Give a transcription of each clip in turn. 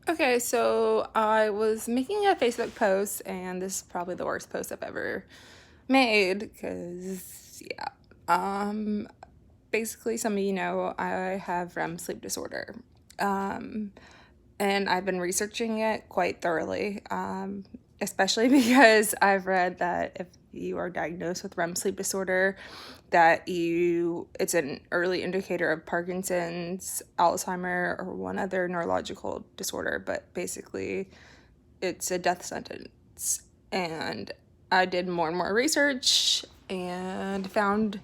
Okay, so I was making a Facebook post, and this is probably the worst post I've ever made because, yeah. Um, Basically, some of you know I have REM sleep disorder. Um, and I've been researching it quite thoroughly, especially because I've read that if you are diagnosed with REM sleep disorder, it's an early indicator of Parkinson's, Alzheimer, or one other neurological disorder, but basically it's a death sentence. And I did more and more research and found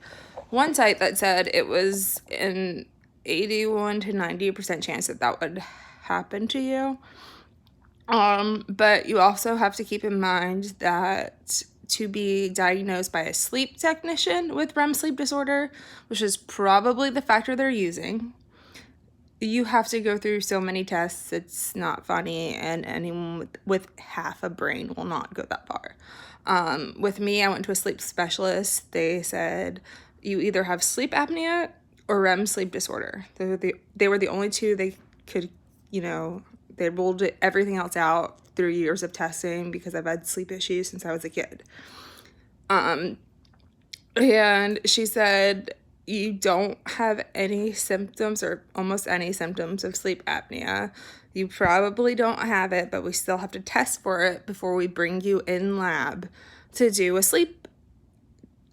one site that said it was an 81 to 90% chance that would happen to you. But you also have to keep in mind that to be diagnosed by a sleep technician with REM sleep disorder, which is probably the factor they're using, you have to go through so many tests. It's not funny, and anyone with half a brain will not go that far. With me, I went to a sleep specialist. They said you either have sleep apnea or REM sleep disorder. They were the only two they could, they ruled everything else out through years of testing because I've had sleep issues since I was a kid. And she said you don't have any symptoms or almost any symptoms of sleep apnea. You probably don't have it, but we still have to test for it before we bring you in lab to do a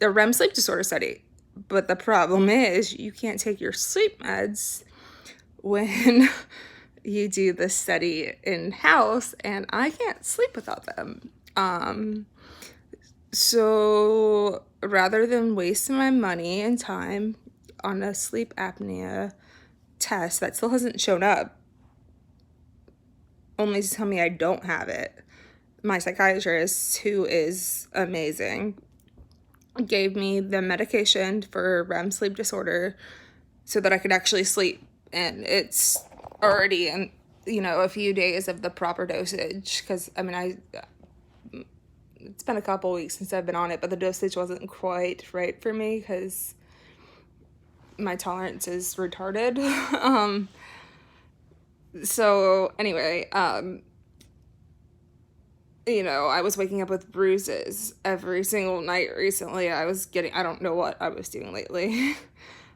REM sleep disorder study. But the problem is you can't take your sleep meds when you do the study in-house, and I can't sleep without them. So rather than wasting my money and time on a sleep apnea test that still hasn't shown up, only to tell me I don't have it, my psychiatrist, who is amazing, gave me the medication for REM sleep disorder so that I could actually sleep. And it's already in, a few days of the proper dosage. Because, it's been a couple weeks since I've been on it, but the dosage wasn't quite right for me because my tolerance is retarded. So anyway, I was waking up with bruises every single night recently. I don't know what I was doing lately.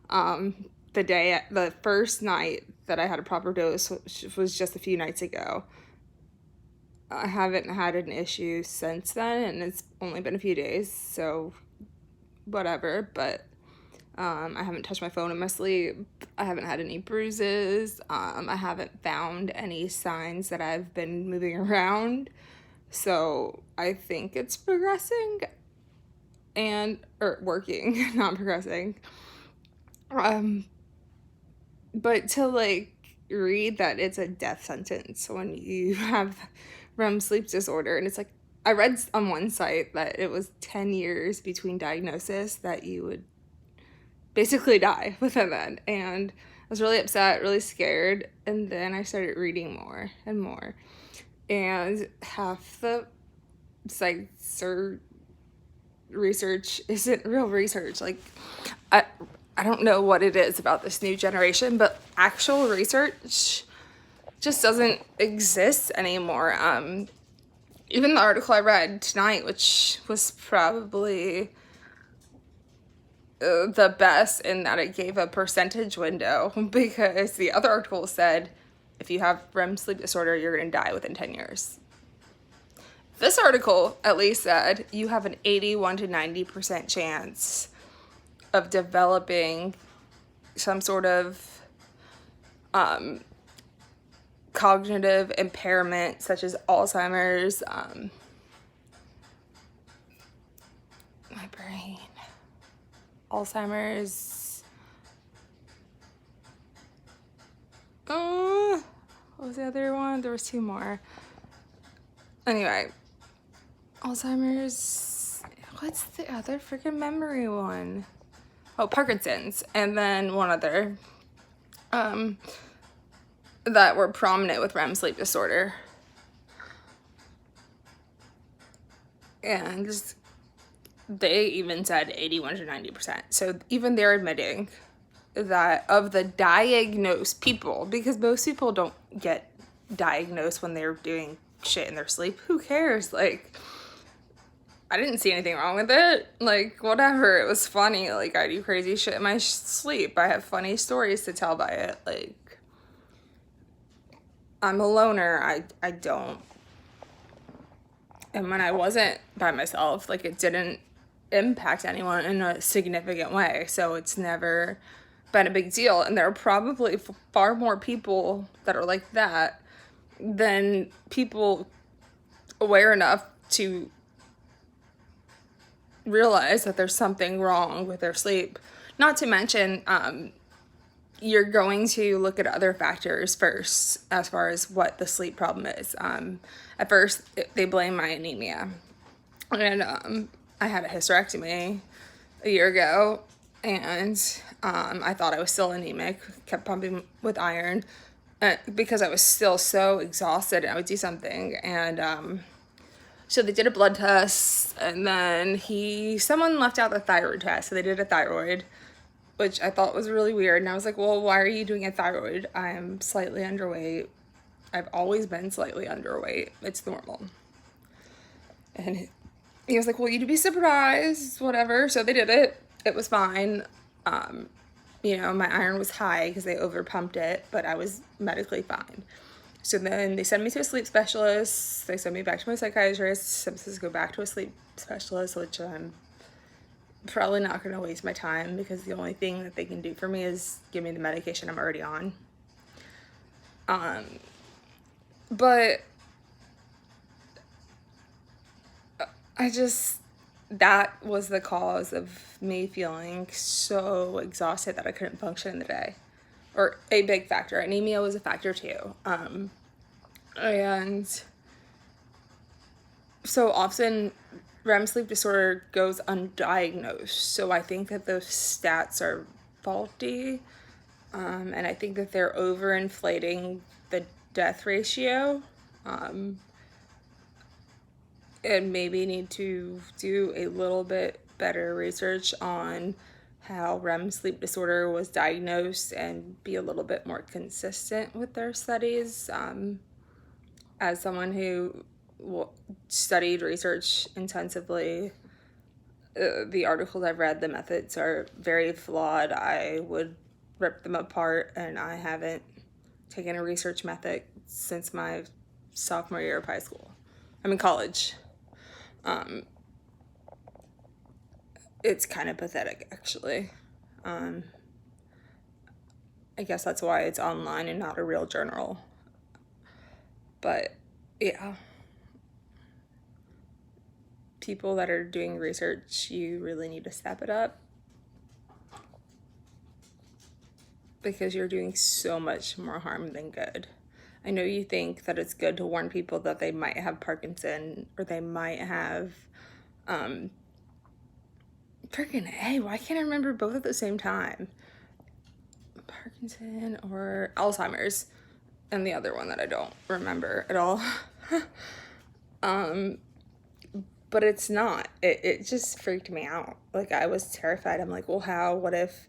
The first night that I had a proper dose, which was just a few nights ago, I haven't had an issue since then, and it's only been a few days, so whatever. But I haven't touched my phone in my sleep. I haven't had any bruises. I haven't found any signs that I've been moving around. So I think it's progressing or working, not progressing. But to read that it's a death sentence when you have REM sleep disorder, and it's like, I read on one site that it was 10 years between diagnosis that you would basically die within that. And I was really upset, really scared. And then I started reading more and more. And half the sites or research isn't real research. I don't know what it is about this new generation, but actual research just doesn't exist anymore. Even the article I read tonight, which was probably the best in that it gave a percentage window, because the other article said if you have REM sleep disorder, you're going to die within 10 years. This article at least said you have an 81 to 90% chance of developing some sort of cognitive impairment, such as Alzheimer's. My brain. Alzheimer's. What was the other one? There was two more. Anyway, Alzheimer's. What's the other freaking memory one? Oh, Parkinson's, and then one other that were prominent with REM sleep disorder. And they even said 81 to 90%. So even they're admitting that of the diagnosed people, because most people don't get diagnosed when they're doing shit in their sleep. Who cares? Like, I didn't see anything wrong with it. Like, whatever. It was funny. Like, I do crazy shit in my sleep. I have funny stories to tell by it. Like, I'm a loner. I don't. And when I wasn't by myself, like, it didn't impact anyone in a significant way. So it's never been a big deal. And there are probably far more people that are like that than people aware enough to realize that there's something wrong with their sleep. Not to mention, you're going to look at other factors first as far as what the sleep problem is. At first, they blame my anemia. And I had a hysterectomy a year ago, and I thought I was still anemic, kept pumping with iron because I was still so exhausted, and I would do something. And so they did a blood test, and then someone left out the thyroid test, so they did a thyroid, which I thought was really weird. And I was like, well, why are you doing a thyroid? I'm slightly underweight. I've always been slightly underweight. It's normal. And he was like, well, you'd be surprised, whatever. So they did it. It was fine. My iron was high because they overpumped it, but I was medically fine. So then they sent me to a sleep specialist. They sent me back to my psychiatrist. Said to go back to a sleep specialist, which I'm probably not going to waste my time because the only thing that they can do for me is give me the medication I'm already on. But that was the cause of me feeling so exhausted that I couldn't function in the day. Or a big factor. Anemia was a factor too. And so often REM sleep disorder goes undiagnosed. So I think that those stats are faulty. And I think that they're overinflating the death ratio. And maybe need to do a little bit better research on how REM sleep disorder was diagnosed and be a little bit more consistent with their studies. As someone who studied research intensively, the articles I've read, the methods are very flawed. I would rip them apart, and I haven't taken a research method since my sophomore year of college. It's kind of pathetic, actually. I guess that's why it's online and not a real journal. But yeah, people that are doing research, you really need to step it up because you're doing so much more harm than good. I know you think that it's good to warn people that they might have Parkinson or they might have why can't I remember both at the same time? Parkinson or Alzheimer's, and the other one that I don't remember at all. But it's not. It just freaked me out. Like, I was terrified. I'm like, well, what if,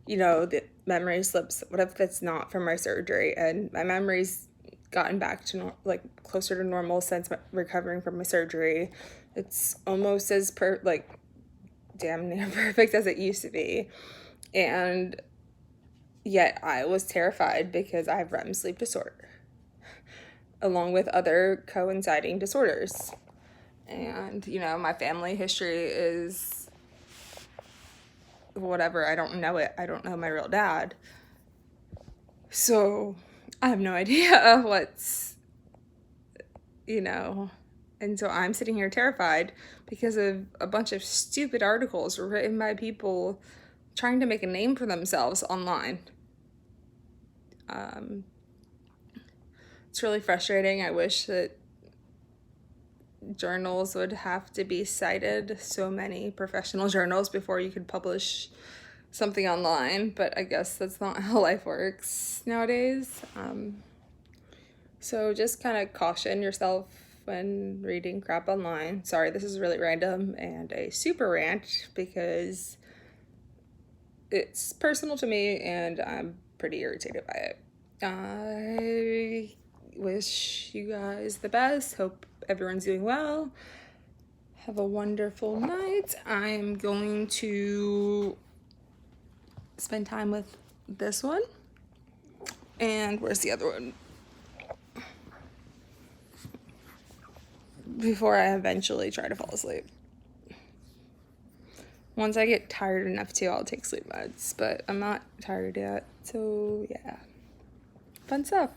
the memory slips? What if that's not from my surgery? And my memory's gotten back to closer to normal since recovering from my surgery. It's almost as damn near perfect as it used to be. And yet I was terrified because I have REM sleep disorder along with other coinciding disorders. And, my family history is whatever. I don't know it. I don't know my real dad. So I have no idea what's, and so I'm sitting here terrified because of a bunch of stupid articles written by people trying to make a name for themselves online. It's really frustrating. I wish that journals would have to be cited, so many professional journals, before you could publish something online, but I guess that's not how life works nowadays. So just kind of caution yourself when reading crap online. Sorry, this is really random and a super rant because it's personal to me and I'm pretty irritated by it. I wish you guys the best. Hope everyone's doing well. Have a wonderful night. I'm going to spend time with this one. And where's the other one? Before I eventually try to fall asleep. Once I get tired enough to, I'll take sleep meds, but I'm not tired yet. So yeah, fun stuff.